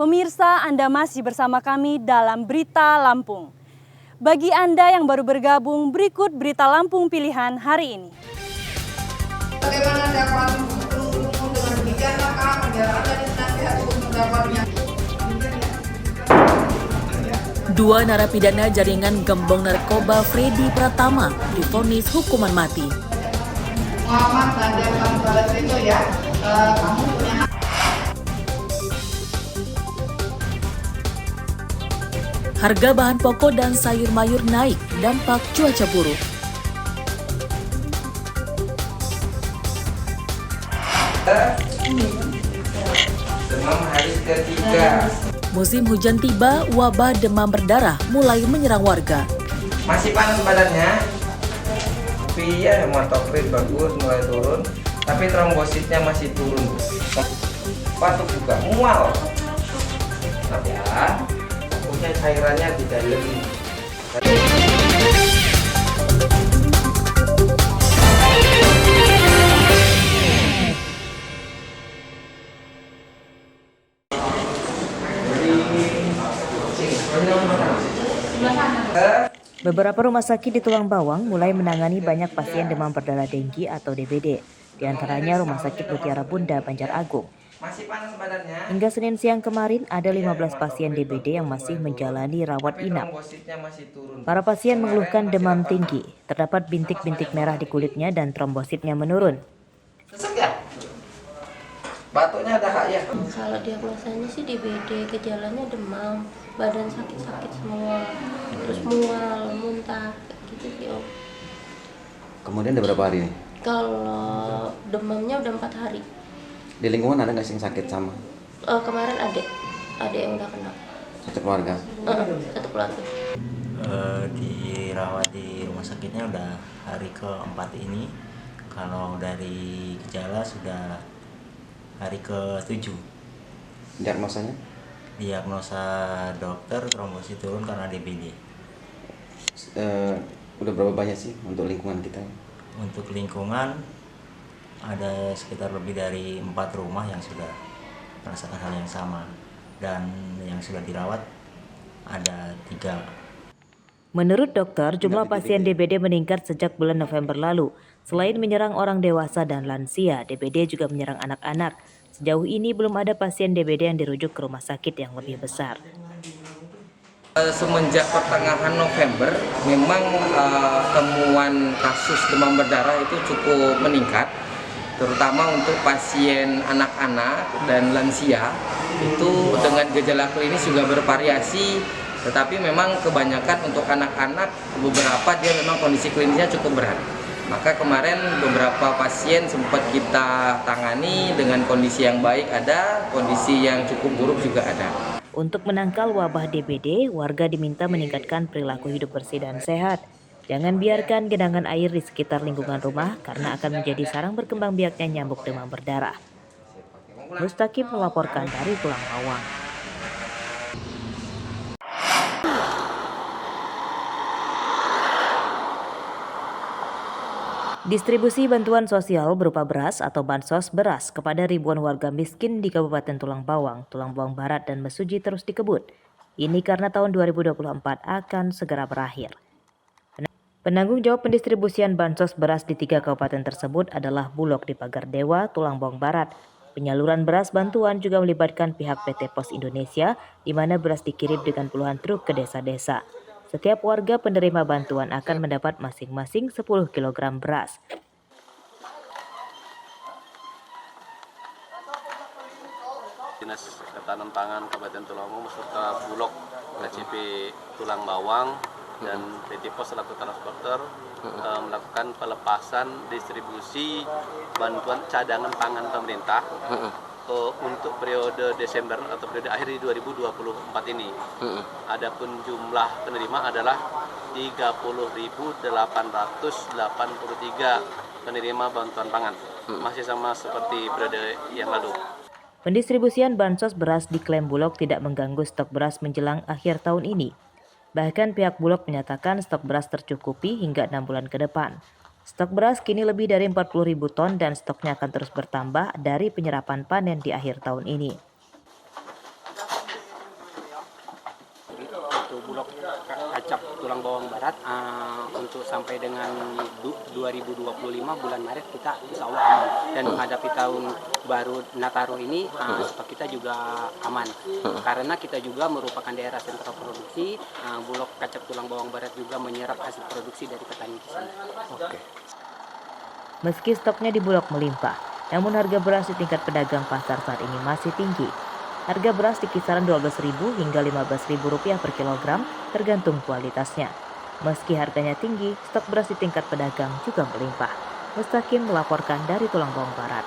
Pemirsa, Anda masih bersama kami dalam Berita Lampung. Bagi Anda yang baru bergabung, berikut Berita Lampung pilihan hari ini. Bagaimana dakwaan penuntut umum dengan demikian maka penjara dan nasihat untuk terdakwanya. Dua narapidana jaringan gembong narkoba Freddy Pratama divonis hukuman mati. Muhammad Najar Gonzales itu ya, kamu punya hak. Harga bahan pokok dan sayur mayur naik, dampak cuaca buruk. Demam hari ketiga. Musim hujan tiba, wabah demam berdarah mulai menyerang warga. Masih panas badannya. Tapi ya hematokrit bagus mulai turun. Tapi trombositnya masih turun. Batuk juga mual. Tapi ya, fokusnya cairannya tidak lebih. Beberapa rumah sakit di Tulang Bawang mulai menangani banyak pasien demam berdarah denggi atau DBD, di antaranya Rumah Sakit Mutiara Bunda Banjar Agung. Masih panas badannya. Hingga Senin siang kemarin ada 15 pasien DBD yang masih menjalani rawat inap. Para pasien mengeluhkan demam tinggi, terdapat bintik-bintik merah di kulitnya dan trombositnya menurun. Sesek ya? Batuknya ada kak ya? Kalau diagnosanya sih DBD, gejalanya demam, badan sakit-sakit semua, terus mual, muntah, gitu sih Om. Kemudian ada berapa hari nih? Kalau demamnya udah 4 hari. Di lingkungan ada nggak sih yang sakit sama? Kemarin ada yang udah kena. Satu keluarga? Satu keluarga. Dirawat di rumah sakitnya udah hari ke-4 ini. Kalau dari gejala sudah hari ke-7. Diagnosanya? Diagnosa dokter trombosit turun karena DBD. Udah berapa banyak sih untuk lingkungan kita? Untuk lingkungan ada sekitar lebih dari 4 rumah yang sudah merasakan hal yang sama, dan yang sudah dirawat ada 3. Menurut dokter, jumlah pasien DBD meningkat sejak bulan November lalu. Selain menyerang orang dewasa dan lansia, DBD juga menyerang anak-anak. Sejauh ini belum ada pasien DBD yang dirujuk ke rumah sakit yang lebih besar. Semenjak pertengahan November, memang temuan kasus demam berdarah itu cukup meningkat, terutama untuk pasien anak-anak dan lansia. Itu dengan gejala klinis juga bervariasi, tetapi memang kebanyakan untuk anak-anak beberapa dia memang kondisi klinisnya cukup berat. Maka kemarin beberapa pasien sempat kita tangani dengan kondisi yang baik ada, kondisi yang cukup buruk juga ada. Untuk menangkal wabah DBD, warga diminta meningkatkan perilaku hidup bersih dan sehat. Jangan biarkan genangan air di sekitar lingkungan rumah karena akan menjadi sarang berkembang biaknya nyamuk demam berdarah. Mustaqim melaporkan dari Tulang Bawang. Distribusi bantuan sosial berupa beras atau bansos beras kepada ribuan warga miskin di Kabupaten Tulang Bawang Barat dan Mesuji terus dikebut. Ini karena tahun 2024 akan segera berakhir. Penanggung jawab pendistribusian bansos beras di 3 kabupaten tersebut adalah Bulog di Pagar Dewa, Tulang Bawang Barat. Penyaluran beras bantuan juga melibatkan pihak PT Pos Indonesia, di mana beras dikirim dengan puluhan truk ke desa-desa. Setiap warga penerima bantuan akan mendapat masing-masing 10 kg beras. Dinas Ketahanan Pangan Kabupaten Tulang Bawang beserta Bulog KCP Tulang Bawang dan PT Pos selaku transporter melakukan pelepasan distribusi bantuan cadangan pangan pemerintah untuk periode Desember atau periode akhir di 2024 ini. Adapun jumlah penerima adalah 30.883 penerima bantuan pangan. Masih sama seperti periode yang lalu. Pendistribusian bansos beras diklaim Bulog tidak mengganggu stok beras menjelang akhir tahun ini. Bahkan pihak Bulog menyatakan stok beras tercukupi hingga 6 bulan ke depan. Stok beras kini lebih dari 40.000 ton dan stoknya akan terus bertambah dari penyerapan panen di akhir tahun ini. Tulang Bawang Barat untuk sampai dengan 2025 bulan Maret kita insya Allah aman. Dan menghadapi tahun baru Nataru ini stok kita juga aman. Karena kita juga merupakan daerah sentra produksi, Bulog Kacap Tulang Bawang Barat juga menyerap hasil produksi dari petani di sini. Oke. Meski stoknya di Bulog melimpah, namun harga beras di tingkat pedagang pasar saat ini masih tinggi. Harga beras di kisaran Rp12.000 hingga Rp15.000 per kilogram tergantung kualitasnya. Meski harganya tinggi, stok beras di tingkat pedagang juga melimpah. Mustaqim melaporkan dari Tulang Bawang Barat.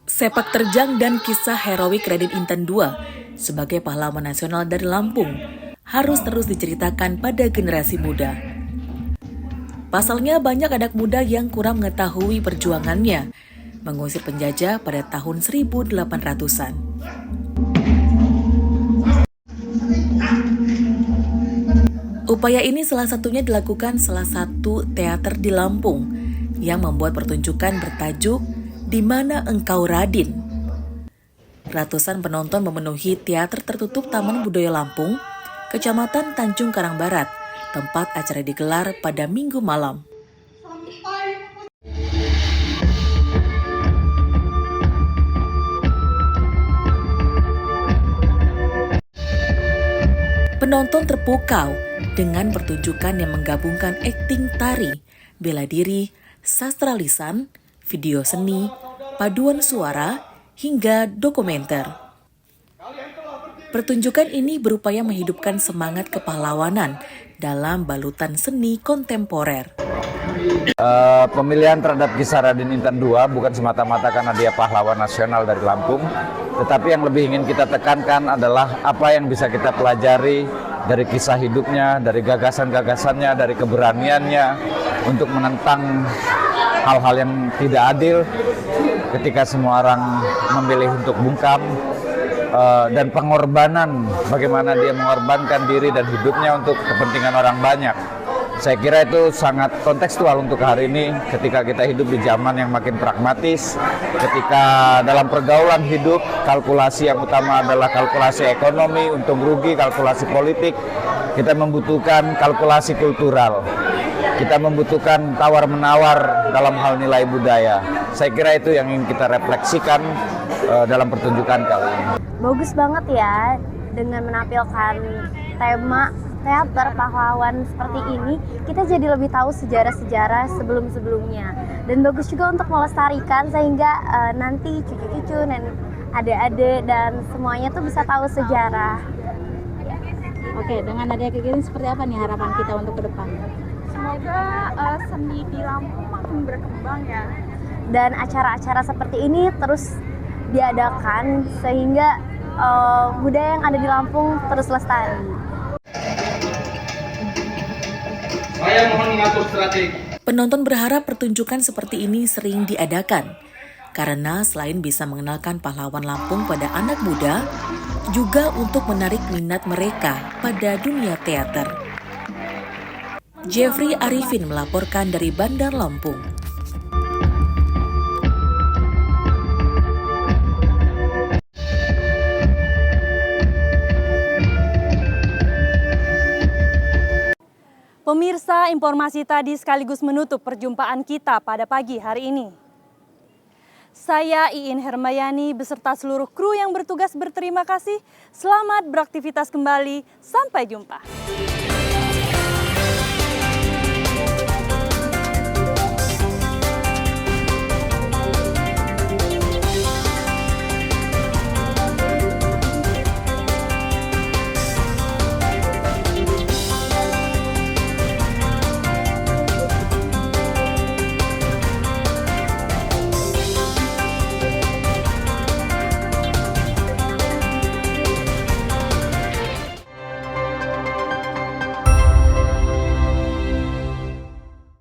Sepak terjang dan kisah heroik Raden Inten II sebagai pahlawan nasional dari Lampung harus terus diceritakan pada generasi muda. Pasalnya banyak anak muda yang kurang mengetahui perjuangannya mengusir penjajah pada tahun 1800-an. Upaya ini salah satunya dilakukan salah satu teater di Lampung yang membuat pertunjukan bertajuk Di Mana Engkau Raden. Ratusan penonton memenuhi teater tertutup Taman Budaya Lampung, Kecamatan Tanjung Karang Barat, tempat acara digelar pada Minggu malam. Penonton terpukau dengan pertunjukan yang menggabungkan akting tari, bela diri, sastra lisan, video seni, paduan suara, hingga dokumenter. Pertunjukan ini berupaya menghidupkan semangat kepahlawanan dalam balutan seni kontemporer. Pemilihan terhadap kisah Raden Inten II bukan semata-mata karena dia pahlawan nasional dari Lampung, tetapi yang lebih ingin kita tekankan adalah apa yang bisa kita pelajari dari kisah hidupnya, dari gagasan-gagasannya, dari keberaniannya untuk menentang hal-hal yang tidak adil ketika semua orang memilih untuk bungkam, dan pengorbanan, bagaimana dia mengorbankan diri dan hidupnya untuk kepentingan orang banyak. Saya kira itu sangat kontekstual untuk hari ini ketika kita hidup di zaman yang makin pragmatis, ketika dalam pergaulan hidup kalkulasi yang utama adalah kalkulasi ekonomi, untung rugi, kalkulasi politik. Kita membutuhkan kalkulasi kultural. Kita membutuhkan tawar-menawar dalam hal nilai budaya. Saya kira itu yang ingin kita refleksikan dalam pertunjukan kali ini. Bagus banget ya dengan menampilkan tema teater pahlawan seperti ini. Kita jadi lebih tahu sejarah-sejarah sebelum-sebelumnya. Dan bagus juga untuk melestarikan sehingga nanti cucu-cucu dan adik-adik dan semuanya tuh bisa tahu sejarah. Oke, dengan adanya kegiatan seperti apa nih harapan kita untuk ke depan? Semoga seni di Lampung makin berkembang ya. Dan acara-acara seperti ini terus diadakan sehingga budaya yang ada di Lampung terus lestari. Saya mohon mengatur strategi. Penonton berharap pertunjukan seperti ini sering diadakan karena selain bisa mengenalkan pahlawan Lampung pada anak muda, juga untuk menarik minat mereka pada dunia teater. Jeffrey Arifin melaporkan dari Bandar Lampung. Pemirsa, informasi tadi sekaligus menutup perjumpaan kita pada pagi hari ini. Saya Iin Hermayani beserta seluruh kru yang bertugas berterima kasih. Selamat beraktivitas kembali. Sampai jumpa.